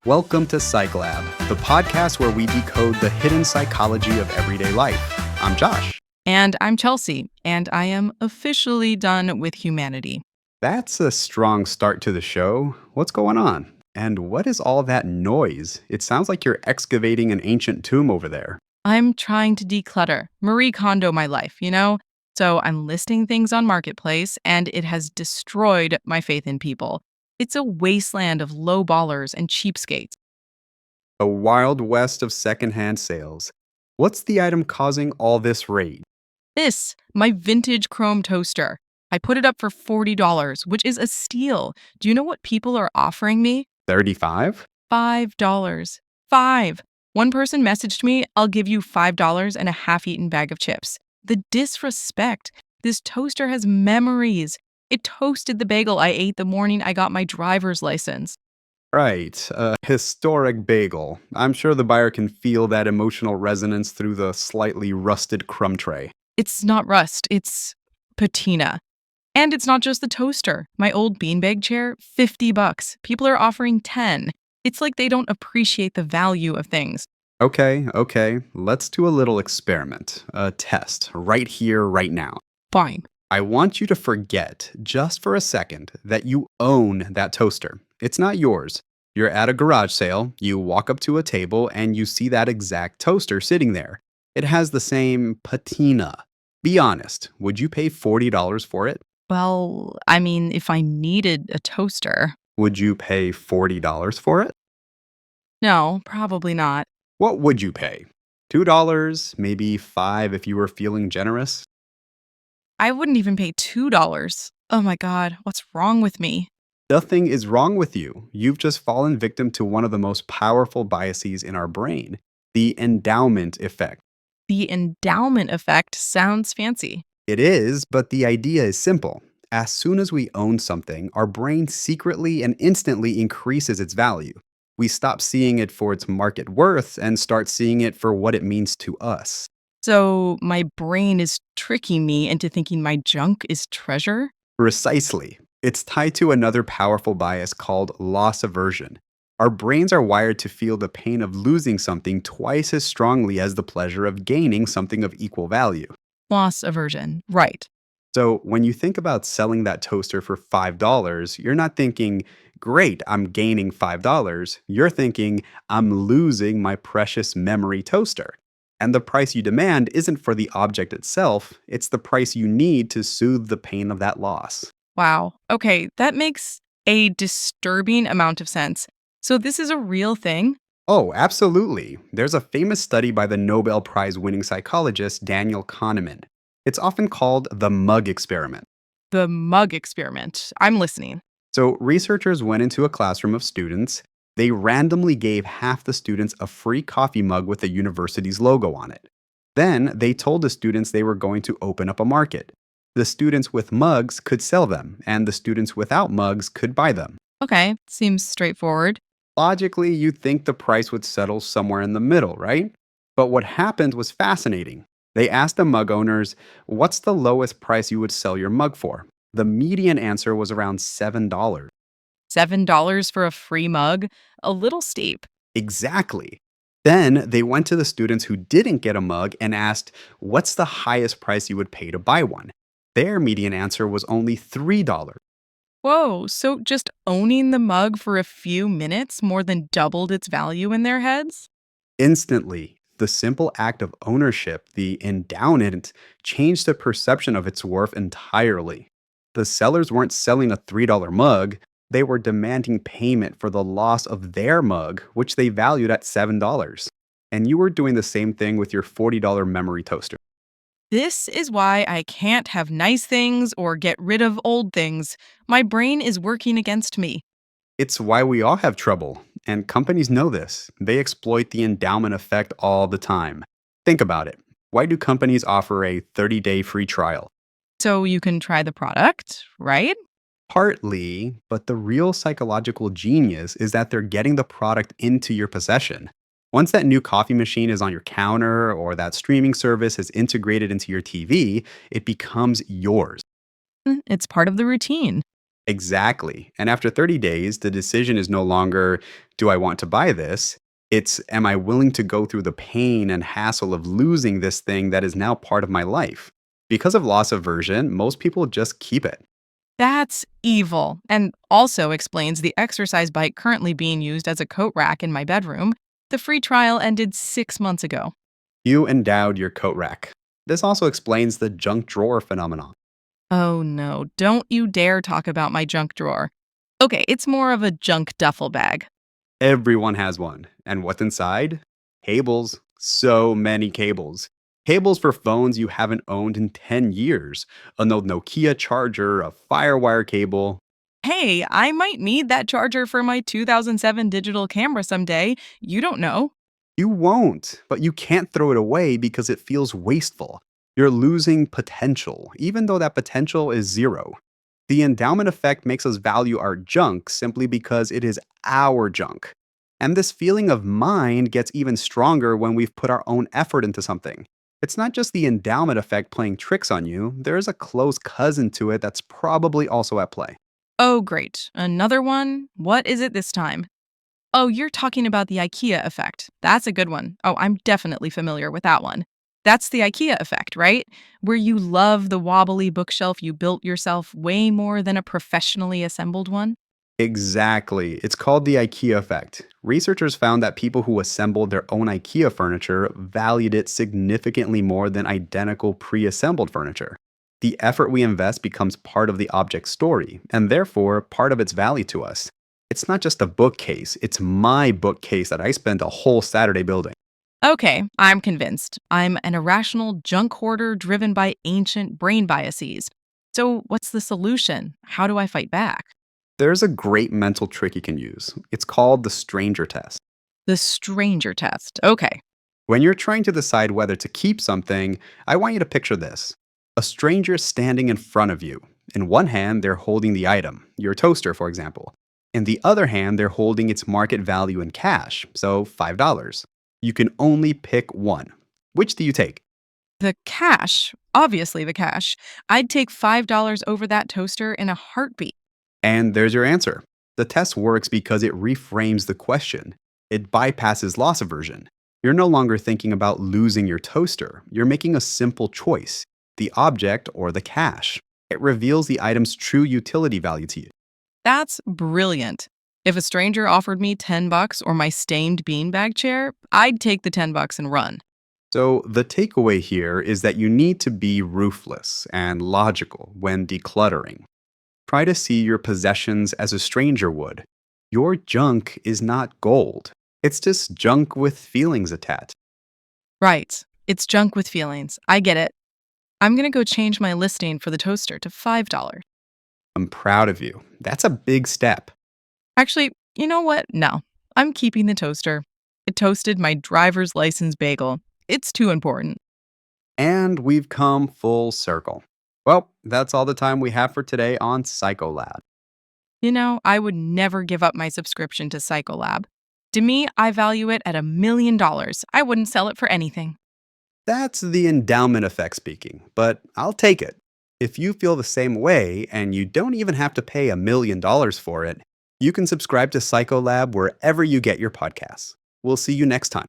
Welcome to Psycholab, the podcast where we decode the hidden psychology of everyday life. I'm Josh. And I'm Chelsea, and I am officially done with humanity. That's a strong start to the show. What's going on? And what is all that noise? It sounds like you're excavating an ancient tomb over there. I'm trying to declutter, Marie Kondo my life, you know? So I'm listing things on Marketplace, and it has destroyed my faith in people. It's a wasteland of low ballers and cheapskates. A wild west of secondhand sales. What's the item causing all this rage? My vintage chrome toaster. I put it up for $40, which is a steal. Do you know what people are offering me? 35? $5. Five. One person messaged me, I'll give you $5 and a half-eaten bag of chips. The disrespect. This toaster has memories. It toasted the bagel I ate the morning I got my driver's license. Right, a historic bagel. I'm sure the buyer can feel that emotional resonance through the slightly rusted crumb tray. It's not rust, it's patina. And it's not just the toaster. My old beanbag chair, $50. People are offering 10. It's like they don't appreciate the value of things. Okay. Let's do a little experiment, a test, right here, right now. Fine. I want you to forget, just for a second, that you own that toaster. It's not yours. You're at a garage sale, you walk up to a table, and you see that exact toaster sitting there. It has the same patina. Be honest, would you pay $40 for it? Well, I mean, if I needed a toaster. Would you pay $40 for it? No, probably not. What would you pay? $2, maybe 5 if you were feeling generous? I wouldn't even pay $2. Oh my God, what's wrong with me? Nothing is wrong with you. You've just fallen victim to one of the most powerful biases in our brain, the endowment effect. The endowment effect sounds fancy. It is, but the idea is simple. As soon as we own something, our brain secretly and instantly increases its value. We stop seeing it for its market worth and start seeing it for what it means to us. So my brain is tricking me into thinking my junk is treasure? Precisely. It's tied to another powerful bias called loss aversion. Our brains are wired to feel the pain of losing something twice as strongly as the pleasure of gaining something of equal value. Loss aversion. Right. So when you think about selling that toaster for $5, you're not thinking, great, I'm gaining $5. You're thinking, I'm losing my precious memory toaster. And the price you demand isn't for the object itself, it's the price you need to soothe the pain of that loss. Wow. Okay, that makes a disturbing amount of sense. So this is a real thing? Oh, absolutely. There's a famous study by the Nobel Prize winning psychologist Daniel Kahneman. It's often called the mug experiment. The mug experiment. I'm listening. So, researchers went into a classroom of students. They randomly gave half the students a free coffee mug with the university's logo on it. Then, they told the students they were going to open up a market. The students with mugs could sell them, and the students without mugs could buy them. Okay, seems straightforward. Logically, you'd think the price would settle somewhere in the middle, right? But what happened was fascinating. They asked the mug owners, what's the lowest price you would sell your mug for? The median answer was around $7. $7 for a free mug? A little steep. Exactly. Then they went to the students who didn't get a mug and asked, what's the highest price you would pay to buy one? Their median answer was only $3. Whoa, so just owning the mug for a few minutes more than doubled its value in their heads? Instantly, the simple act of ownership, the endowment, changed the perception of its worth entirely. The sellers weren't selling a $3 mug, they were demanding payment for the loss of their mug, which they valued at $7. And you were doing the same thing with your $40 memory toaster. This is why I can't have nice things or get rid of old things. My brain is working against me. It's why we all have trouble, and companies know this. They exploit the endowment effect all the time. Think about it. Why do companies offer a 30-day free trial? So you can try the product, right? Partly, but the real psychological genius is that they're getting the product into your possession. Once that new coffee machine is on your counter or that streaming service is integrated into your TV, it becomes yours. It's part of the routine. Exactly. And after 30 days, the decision is no longer, do I want to buy this? It's, am I willing to go through the pain and hassle of losing this thing that is now part of my life? Because of loss aversion, most people just keep it. That's evil, and also explains the exercise bike currently being used as a coat rack in my bedroom. The free trial ended 6 months ago. You endowed your coat rack. This also explains the junk drawer phenomenon. Oh no, don't you dare talk about my junk drawer. Okay, it's more of a junk duffel bag. Everyone has one. And what's inside? Cables. So many cables. Cables for phones you haven't owned in 10 years. An old Nokia charger, a Firewire cable. Hey, I might need that charger for my 2007 digital camera someday. You don't know. You won't, but you can't throw it away because it feels wasteful. You're losing potential, even though that potential is zero. The endowment effect makes us value our junk simply because it is our junk. And this feeling of mine gets even stronger when we've put our own effort into something. It's not just the endowment effect playing tricks on you, there's a close cousin to it that's probably also at play. Oh, great. Another one? What is it this time? Oh, you're talking about the IKEA effect. That's a good one. Oh, I'm definitely familiar with that one. That's the IKEA effect, right? Where you love the wobbly bookshelf you built yourself way more than a professionally assembled one. Exactly. It's called the IKEA effect. Researchers found that people who assembled their own IKEA furniture valued it significantly more than identical pre assembled furniture. The effort we invest becomes part of the object's story, and therefore part of its value to us. It's not just a bookcase, it's my bookcase that I spent a whole Saturday building. Okay, I'm convinced. I'm an irrational junk hoarder driven by ancient brain biases. So, what's the solution? How do I fight back? There's a great mental trick you can use. It's called the stranger test. The stranger test. Okay. When you're trying to decide whether to keep something, I want you to picture this: a stranger standing in front of you. In one hand, they're holding the item, your toaster, for example. In the other hand, they're holding its market value in cash, so $5. You can only pick one. Which do you take? The cash, obviously the cash. I'd take $5 over that toaster in a heartbeat. And there's your answer. The test works because it reframes the question. It bypasses loss aversion. You're no longer thinking about losing your toaster. You're making a simple choice: the object or the cash. It reveals the item's true utility value to you. That's brilliant. If a stranger offered me $10 or my stained beanbag chair, I'd take the $10 and run. So, the takeaway here is that you need to be ruthless and logical when decluttering. Try to see your possessions as a stranger would. Your junk is not gold, it's just junk with feelings attached. Right. It's junk with feelings. I get it. I'm going to go change my listing for the toaster to $5. I'm proud of you. That's a big step. Actually, you know what? No. I'm keeping the toaster. It toasted my driver's license bagel. It's too important. And we've come full circle. Well, that's all the time we have for today on Psycholab. You know, I would never give up my subscription to Psycholab. To me, I value it at $1 million. I wouldn't sell it for anything. That's the endowment effect speaking, but I'll take it. If you feel the same way and you don't even have to pay $1 million for it, you can subscribe to Psycholab wherever you get your podcasts. We'll see you next time.